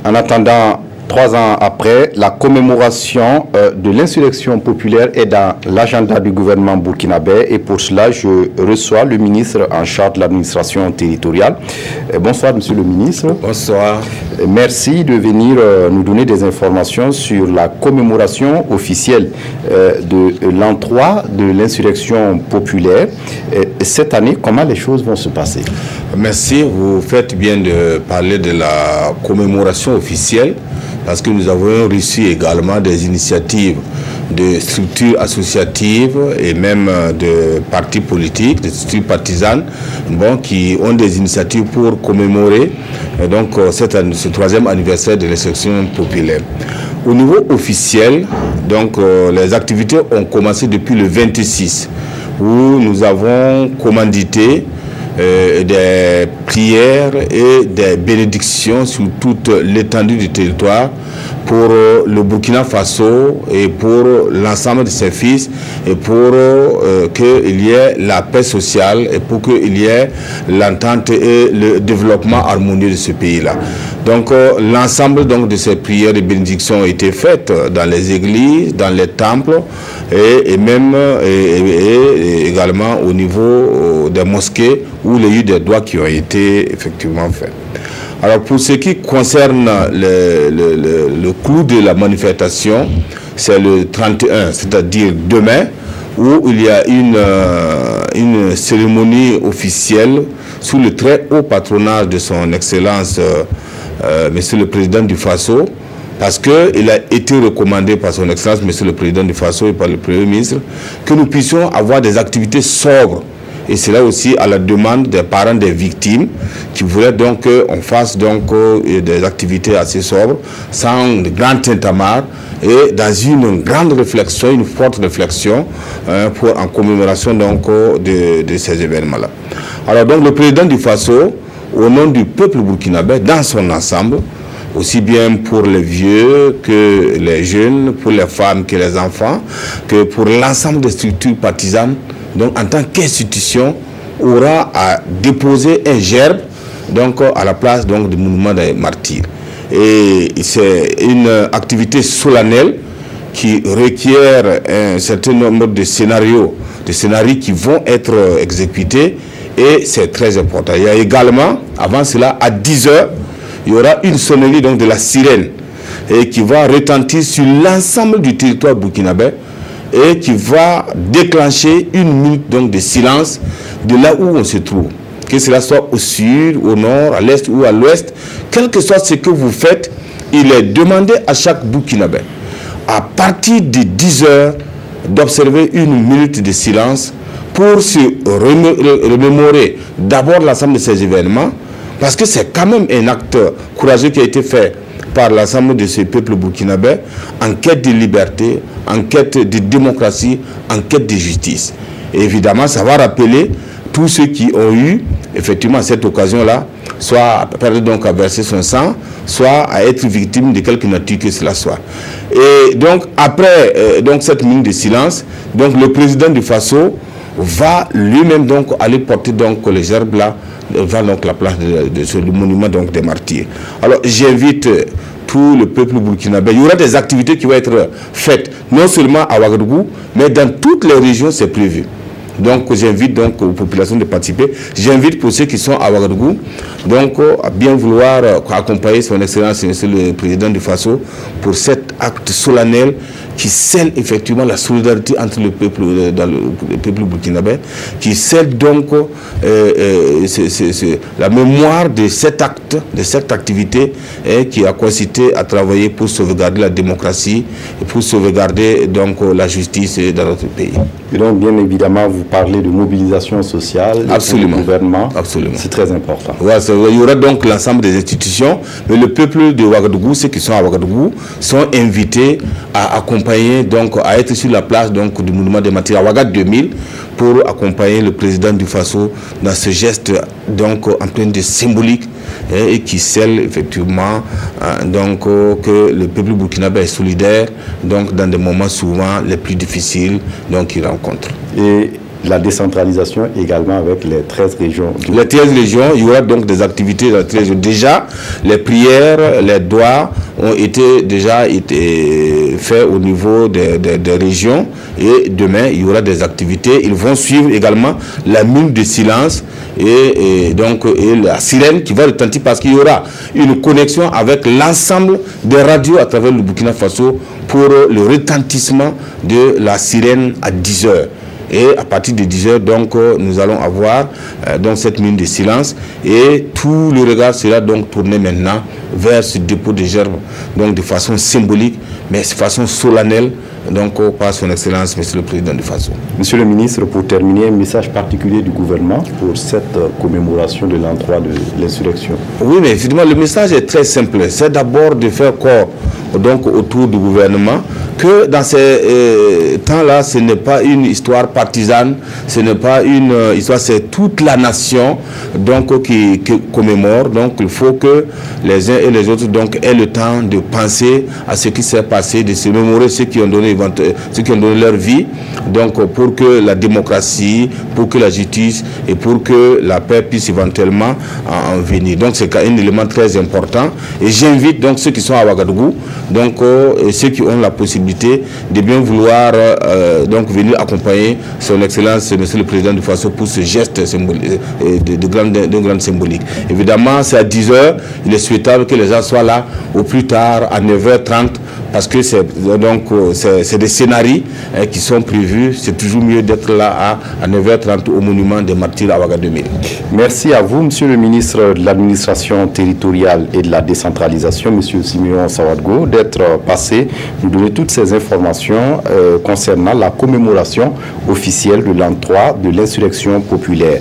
En attendant, 3 ans après, la commémoration de l'insurrection populaire est dans l'agenda du gouvernement burkinabé et pour cela, je reçois le ministre en charge de l'administration territoriale. Bonsoir, monsieur le ministre. Bonsoir. Merci de venir nous donner des informations sur la commémoration officielle de l'an 3 de l'insurrection populaire. Cette année, comment les choses vont se passer? Merci, vous faites bien de parler de la commémoration officielle parce que nous avons reçu également des initiatives de structures associatives et même de partis politiques, de structures partisanes, qui ont des initiatives pour commémorer donc, ce 3e anniversaire de l'insurrection populaire. Au niveau officiel, donc, les activités ont commencé depuis le 26, où nous avons commandité des prières et des bénédictions sur toute l'étendue du territoire pour le Burkina Faso et pour l'ensemble de ses fils et pour qu'il y ait la paix sociale et pour qu'il y ait l'entente et le développement harmonieux de ce pays-là. Donc l'ensemble de ces prières et bénédictions ont été faites dans les églises, dans les temples et même également au niveau des mosquées où il y a eu des doigts qui ont été effectivement faits. Alors pour ce qui concerne le clou de la manifestation, c'est le 31, c'est-à-dire demain, où il y a une cérémonie officielle sous le très haut patronage de son Excellence, Monsieur le Président du Faso, parce qu'il a été recommandé par son Excellence, Monsieur le Président du Faso et par le Premier ministre, que nous puissions avoir des activités sobres. Et c'est là aussi à la demande des parents des victimes qui voulaient donc qu'on fasse donc des activités assez sobres, sans de grands tintamarres et dans une grande réflexion, une forte réflexion en commémoration donc de ces événements-là. Alors donc le président du Faso, au nom du peuple burkinabé dans son ensemble, aussi bien pour les vieux que les jeunes, pour les femmes que les enfants, que pour l'ensemble des structures partisanes, donc en tant qu'institution, aura à déposer un gerbe donc, à la place donc, du monument des martyrs. Et c'est une activité solennelle qui requiert un certain nombre de scénarios qui vont être exécutés et c'est très important. Il y a également, avant cela, à 10 h, il y aura une sonnerie donc, de la sirène et qui va retentir sur l'ensemble du territoire burkinabé et qui va déclencher une minute donc, de silence de là où on se trouve. Que cela soit au sud, au nord, à l'est ou à l'ouest, quel que soit ce que vous faites, il est demandé à chaque Burkinabé, à partir de 10 h, d'observer une minute de silence pour se remémorer d'abord l'ensemble de ces événements, parce que c'est quand même un acte courageux qui a été fait par l'ensemble de ce peuple burkinabé en quête de liberté, en quête de démocratie, en quête de justice. Et évidemment, ça va rappeler tous ceux qui ont eu, effectivement, à cette occasion-là, soit donc à verser son sang, soit à être victime de quelque nature que cela soit. Et donc, après donc cette minute de silence, donc le président du Faso va lui-même donc aller porter donc les gerbes là devant donc la place de ce monument donc des martyrs. Alors j'invite tout le peuple burkinabé. Il y aura des activités qui vont être faites non seulement à Ouagadougou, mais dans toutes les régions c'est prévu. Donc j'invite donc aux populations de participer. J'invite pour ceux qui sont à Ouagadougou donc à bien vouloir accompagner son Excellence Monsieur le Président du Faso pour cet acte solennel qui scelle effectivement la solidarité entre le peuple, dans le peuple burkinabé, qui scelle donc la mémoire de cet acte, de cette activité qui a consisté à travailler pour sauvegarder la démocratie et pour sauvegarder donc la justice dans notre pays. Et donc bien évidemment vous parlez de mobilisation sociale, du gouvernement. Absolument. C'est très important. Ouais, il y aura donc l'ensemble des institutions, mais le peuple de Ouagadougou, ceux qui sont à Ouagadougou, sont invités à accompagner, donc à être sur la place donc, du monument des martyrs à Ouaga 2000 pour accompagner le président du Faso dans ce geste donc empreint de symbolique et qui scelle effectivement donc que le peuple burkinabé est solidaire donc dans des moments souvent les plus difficiles donc qu'il rencontre. Et la décentralisation également avec les 13 régions. Les 13 régions, il y aura donc des activités dans les 13 régions. Déjà, les prières, les doigts ont déjà été faits au niveau des régions. Et demain, il y aura des activités. Ils vont suivre également la minute de silence et la sirène qui va retentir parce qu'il y aura une connexion avec l'ensemble des radios à travers le Burkina Faso pour le retentissement de la sirène à 10 heures. Et à partir de 10 heures, donc, nous allons avoir cette minute de silence et tout le regard sera donc tourné maintenant vers ce dépôt de gerbes, donc de façon symbolique, mais de façon solennelle, donc par son Excellence, Monsieur le Président du Faso. Monsieur le ministre, pour terminer, un message particulier du gouvernement pour cette commémoration de l'an 3 de l'insurrection. Oui, mais évidemment, le message est très simple. C'est d'abord de faire corps donc autour du gouvernement, que dans ces temps-là, ce n'est pas une histoire partisane, ce n'est pas une histoire, c'est toute la nation donc qui commémore. Donc il faut que les uns et les autres donc aient le temps de penser à ce qui s'est passé, de se mémorer ceux qui ont donné leur vie, donc pour que la démocratie, pour que la justice et pour que la paix puisse éventuellement en venir. Donc c'est un élément très important et j'invite donc ceux qui sont à Ouagadougou, donc ceux qui ont la possibilité de bien vouloir donc venir accompagner son Excellence Monsieur le Président du Faso pour ce geste de grande symbolique. Évidemment, c'est à 10 heures, il est souhaitable que les gens soient là au plus tard à 9h30 parce que c'est des scénarios qui sont prévus. C'est toujours mieux d'être là à 9h30 au monument des martyrs à Ouagadougou. Merci à vous, Monsieur le ministre de l'Administration territoriale et de la décentralisation, Monsieur Simeon Sawadgo, d'être passé nous donner toutes ces informations concernant la commémoration officielle de l'an 3 de l'insurrection populaire.